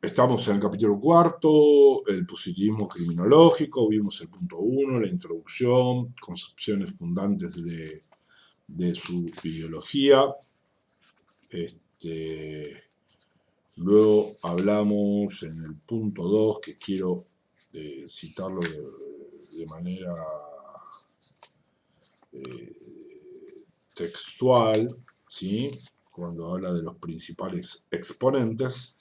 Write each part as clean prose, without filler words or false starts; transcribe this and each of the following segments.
Estamos en el capítulo cuarto, el positivismo criminológico, vimos el punto 1, la introducción, concepciones fundantes de su ideología. Luego hablamos en el punto 2, que quiero citarlo de manera textual, ¿sí? Cuando habla de los principales exponentes,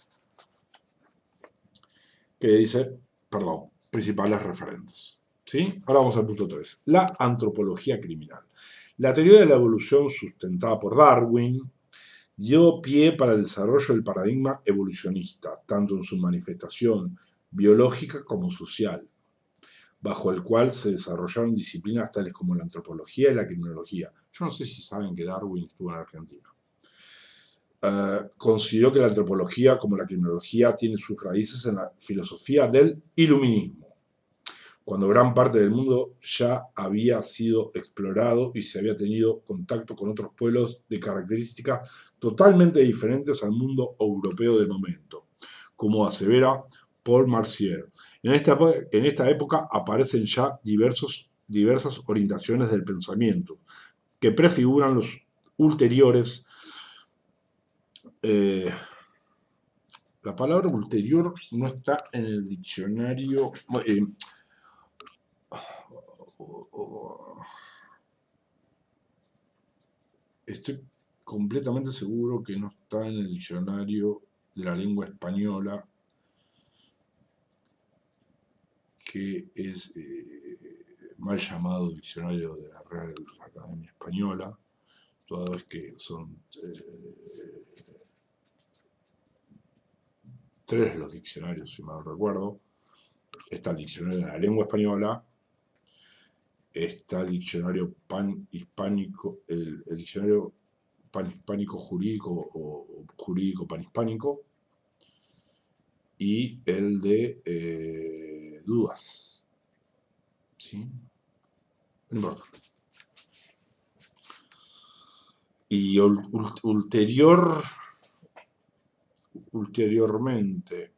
que dice, perdón, principales referentes. ¿Sí? Ahora vamos al punto 3. La antropología criminal. La teoría de la evolución sustentada por Darwin dio pie para el desarrollo del paradigma evolucionista, tanto en su manifestación biológica como social, bajo el cual se desarrollaron disciplinas tales como la antropología y la criminología. Yo no sé si saben que Darwin estuvo en Argentina. Consideró que la antropología, como la criminología, tiene sus raíces en la filosofía del iluminismo, cuando gran parte del mundo ya había sido explorado y se había tenido contacto con otros pueblos de características totalmente diferentes al mundo europeo del momento, como asevera Paul Marcier. En esta época aparecen ya diversas orientaciones del pensamiento que prefiguran los ulteriores. La palabra ulterior no está en el diccionario. Estoy completamente seguro que no está en el diccionario de la lengua española, que es mal llamado diccionario de la Real Academia Española, toda vez que son 3 los diccionarios, si mal recuerdo. Está el diccionario de la lengua española, está el diccionario panhispánico, el diccionario panhispánico jurídico o jurídico panhispánico, y el de dudas. ¿Sí? No importa. Y ulteriormente,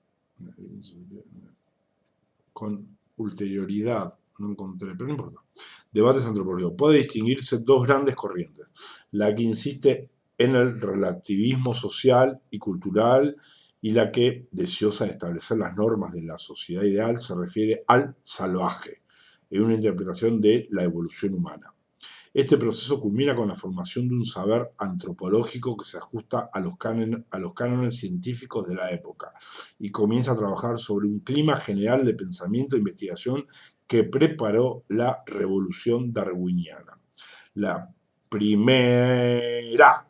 con ulterioridad, no encontré, pero no importa. Debates antropológicos. Puede distinguirse dos grandes corrientes. La que insiste en el relativismo social y cultural, y la que, deseosa de establecer las normas de la sociedad ideal, se refiere al salvaje, en una interpretación de la evolución humana. Este proceso culmina con la formación de un saber antropológico que se ajusta a los cánones científicos de la época y comienza a trabajar sobre un clima general de pensamiento e investigación que preparó la revolución darwiniana. La primera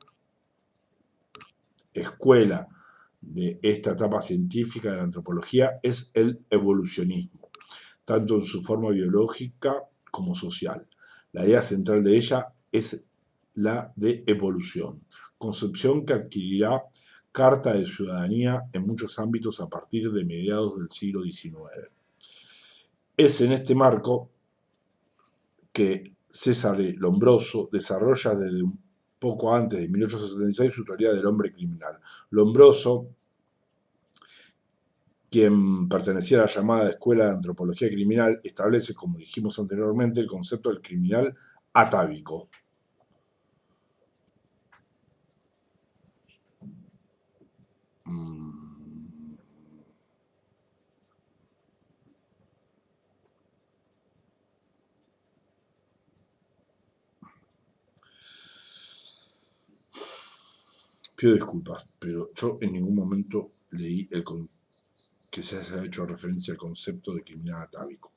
escuela de esta etapa científica de la antropología es el evolucionismo, tanto en su forma biológica como social. La idea central de ella es la de evolución, concepción que adquirirá carta de ciudadanía en muchos ámbitos a partir de mediados del siglo XIX. Es en este marco que Cesare Lombroso desarrolla desde un poco antes de 1876 su teoría del hombre criminal. Lombroso, quien pertenecía a la llamada Escuela de Antropología Criminal, establece, como dijimos anteriormente, el concepto del criminal atávico. Pido disculpas, pero yo en ningún momento leí que se haya hecho referencia al concepto de criminal atávico.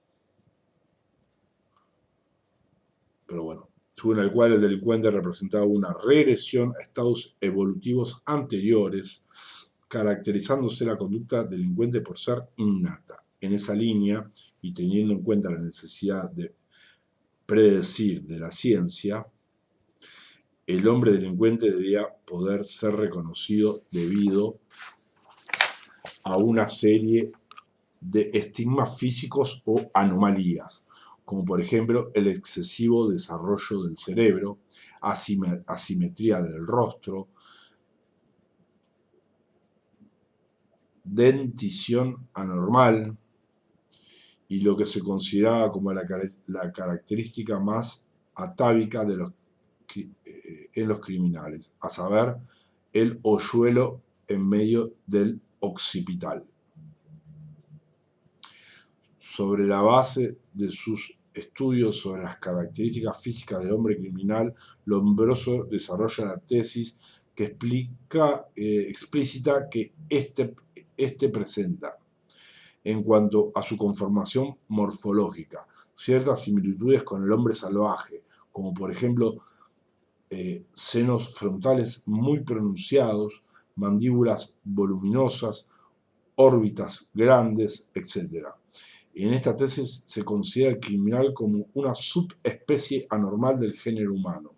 Pero bueno, según el cual el delincuente representaba una regresión a estados evolutivos anteriores, caracterizándose la conducta delincuente por ser innata. En esa línea, y teniendo en cuenta la necesidad de predecir de la ciencia, el hombre delincuente debía poder ser reconocido debido a una serie de estigmas físicos o anomalías, como por ejemplo el excesivo desarrollo del cerebro, asimetría del rostro, dentición anormal y lo que se consideraba como la característica más atávica de en los criminales, a saber, el hoyuelo en medio del occipital. Sobre la base de sus estudios sobre las características físicas del hombre criminal, Lombroso desarrolla la tesis que explícita que este presenta, en cuanto a su conformación morfológica, ciertas similitudes con el hombre salvaje, como por ejemplo senos frontales muy pronunciados, mandíbulas voluminosas, órbitas grandes, etc. En esta tesis se considera el criminal como una subespecie anormal del género humano,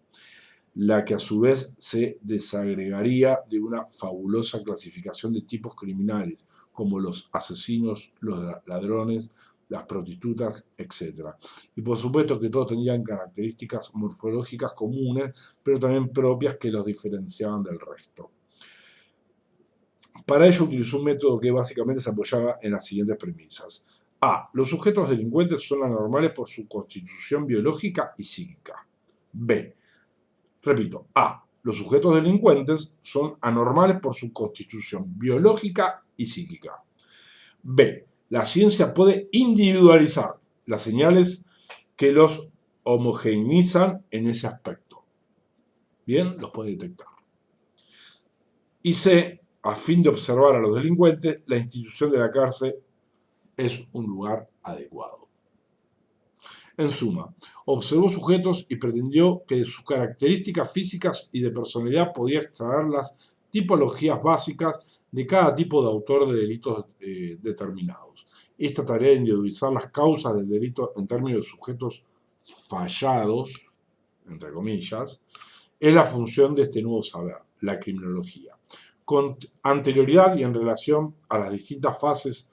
la que a su vez se desagregaría de una fabulosa clasificación de tipos criminales, como los asesinos, los ladrones, las prostitutas, etc. Y por supuesto que todos tenían características morfológicas comunes, pero también propias que los diferenciaban del resto. Para ello utilizó un método que básicamente se apoyaba en las siguientes premisas. A. Los sujetos delincuentes son anormales por su constitución biológica y psíquica. B. Repito, A. Los sujetos delincuentes son anormales por su constitución biológica y psíquica. B. La ciencia puede individualizar las señales que los homogeneizan en ese aspecto. Bien, los puede detectar. Y C. A fin de observar a los delincuentes, la institución de la cárcel es un lugar adecuado. En suma, observó sujetos y pretendió que de sus características físicas y de personalidad podía extraer las tipologías básicas de cada tipo de autor de delitos determinados. Esta tarea de individualizar las causas del delito en términos de sujetos fallados, entre comillas, es la función de este nuevo saber, la criminología. Con anterioridad y en relación a las distintas fases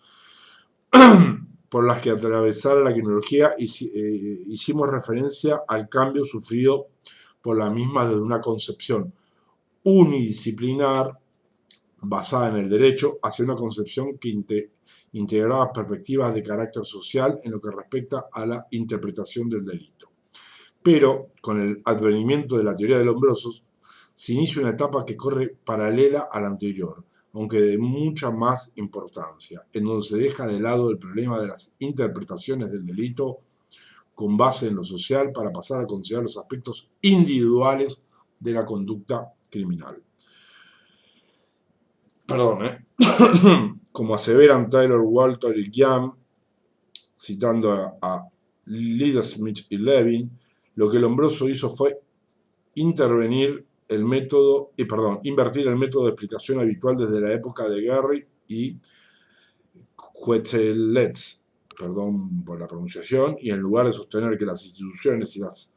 por las que atravesara la criminología, hicimos referencia al cambio sufrido por la misma desde una concepción unidisciplinar basada en el derecho hacia una concepción que integraba perspectivas de carácter social en lo que respecta a la interpretación del delito. Pero con el advenimiento de la teoría de Lombroso se inicia una etapa que corre paralela a la anterior, aunque de mucha más importancia, en donde se deja de lado el problema de las interpretaciones del delito con base en lo social para pasar a considerar los aspectos individuales de la conducta criminal. Como aseveran Taylor, Walter y Guiam, citando a Leader-Smith y Levin, lo que Lombroso hizo fue invertir el método de explicación habitual desde la época de Guerry y Queteletz, perdón por la pronunciación, y en lugar de sostener que las instituciones y las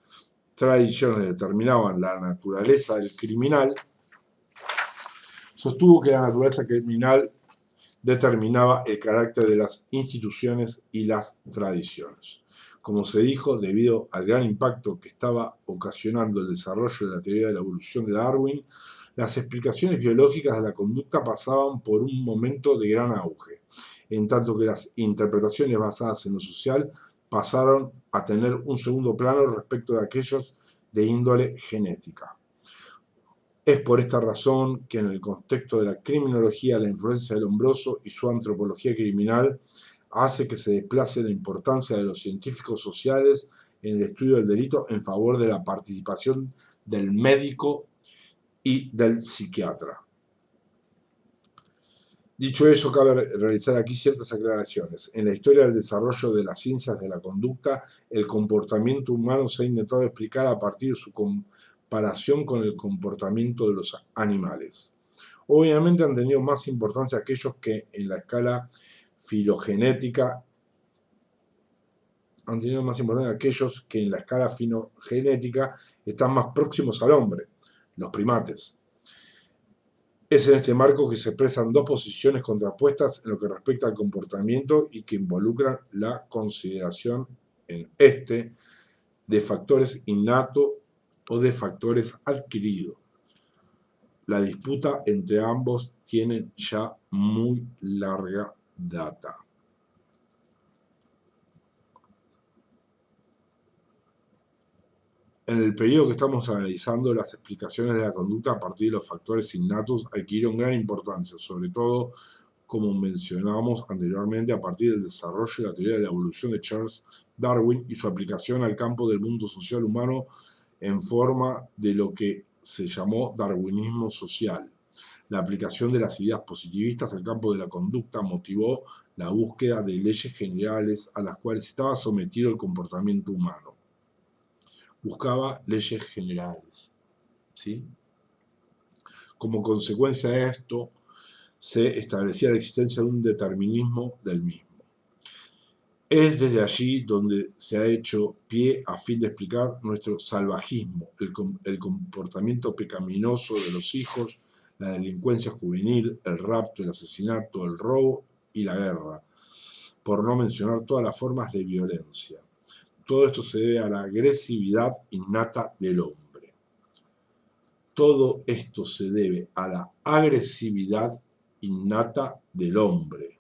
tradiciones determinaban la naturaleza del criminal, sostuvo que la naturaleza criminal determinaba el carácter de las instituciones y las tradiciones. Como se dijo, debido al gran impacto que estaba ocasionando el desarrollo de la teoría de la evolución de Darwin, las explicaciones biológicas de la conducta pasaban por un momento de gran auge, en tanto que las interpretaciones basadas en lo social pasaron a tener un segundo plano respecto de aquellos de índole genética. Es por esta razón que en el contexto de la criminología la influencia de Lombroso y su antropología criminal hace que se desplace la importancia de los científicos sociales en el estudio del delito en favor de la participación del médico y del psiquiatra. Dicho eso, cabe realizar aquí ciertas aclaraciones. En la historia del desarrollo de las ciencias de la conducta, el comportamiento humano se ha intentado explicar a partir de su comparación con el comportamiento de los animales. Obviamente han tenido más importancia aquellos que en la escala filogenética están más próximos al hombre, los primates. Es en este marco que se expresan dos posiciones contrapuestas en lo que respecta al comportamiento y que involucran la consideración en de factores innatos o de factores adquiridos. La disputa entre ambos tiene ya muy larga data. En el periodo que estamos analizando, las explicaciones de la conducta a partir de los factores innatos adquirieron gran importancia, sobre todo, como mencionamos anteriormente, a partir del desarrollo de la teoría de la evolución de Charles Darwin y su aplicación al campo del mundo social humano en forma de lo que se llamó darwinismo social. La aplicación de las ideas positivistas al campo de la conducta motivó la búsqueda de leyes generales a las cuales estaba sometido el comportamiento humano. Buscaba leyes generales, ¿sí? Como consecuencia de esto, se establecía la existencia de un determinismo del mismo. Es desde allí donde se ha hecho pie a fin de explicar nuestro salvajismo, el comportamiento pecaminoso de los hijos, la delincuencia juvenil, el rapto, el asesinato, el robo y la guerra, por no mencionar todas las formas de violencia. Todo esto se debe a la agresividad innata del hombre. Todo esto se debe a la agresividad innata del hombre.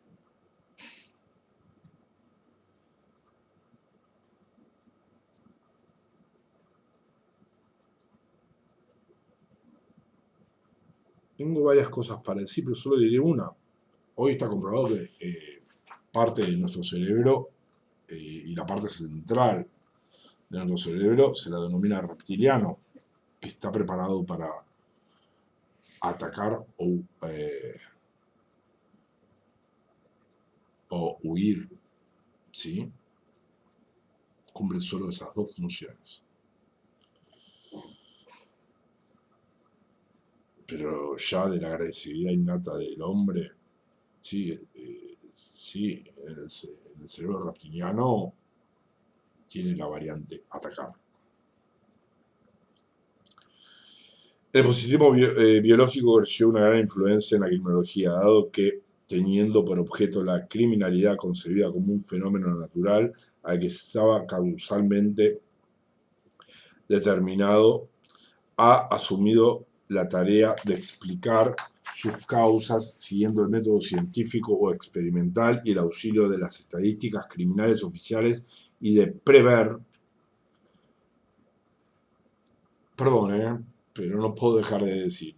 Tengo varias cosas para decir, pero solo diré una. Hoy está comprobado que parte de nuestro cerebro y la parte central de nuestro cerebro se la denomina reptiliano, que está preparado para atacar o huir, ¿sí? Cumple solo esas dos funciones. Pero ya de la agresividad innata del hombre, sí, sí, el cerebro reptiliano tiene la variante atacar. El positivismo biológico ejerció una gran influencia en la criminología, dado que, teniendo por objeto la criminalidad concebida como un fenómeno natural al que estaba causalmente determinado, ha asumido la tarea de explicar sus causas siguiendo el método científico o experimental y el auxilio de las estadísticas criminales oficiales y de prever. Perdón, pero no puedo dejar de decir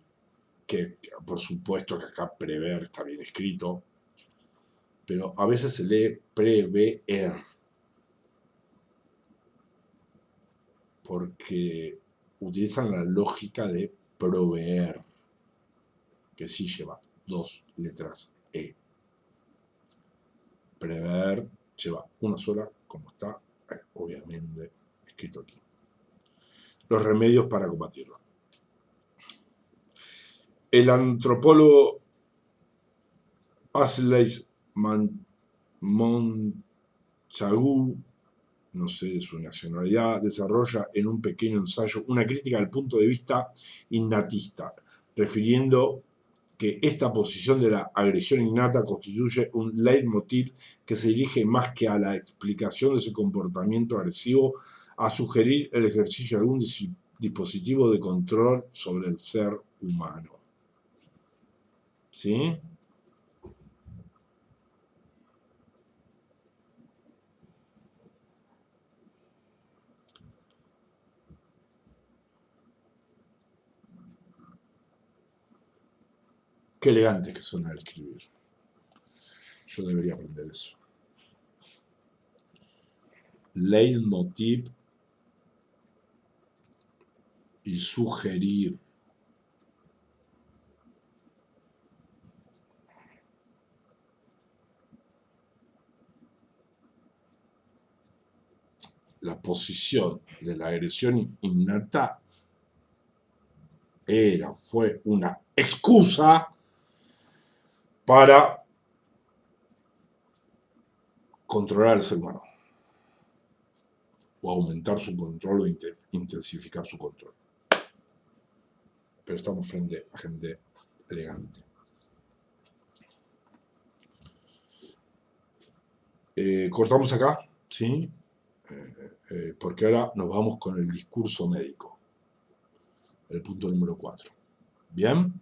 que por supuesto que acá prever está bien escrito, pero a veces se lee prever, porque utilizan la lógica de proveer, que sí lleva dos letras E. Prever lleva una sola, como está obviamente escrito aquí. Los remedios para combatirlo. El antropólogo Ashley Montagu, no sé su nacionalidad, desarrolla en un pequeño ensayo una crítica al punto de vista innatista, refiriendo que esta posición de la agresión innata constituye un leitmotiv que se dirige más que a la explicación de ese comportamiento agresivo, a sugerir el ejercicio de algún dispositivo de control sobre el ser humano. ¿Sí? Qué elegante que son al escribir. Yo debería aprender eso. Leitmotiv y sugerir. La posición de la agresión innata fue una excusa para controlar al ser humano, o aumentar su control o intensificar su control. Pero estamos frente a gente elegante. Cortamos acá, ¿sí? Porque ahora nos vamos con el discurso médico, el punto número 4. ¿Bien?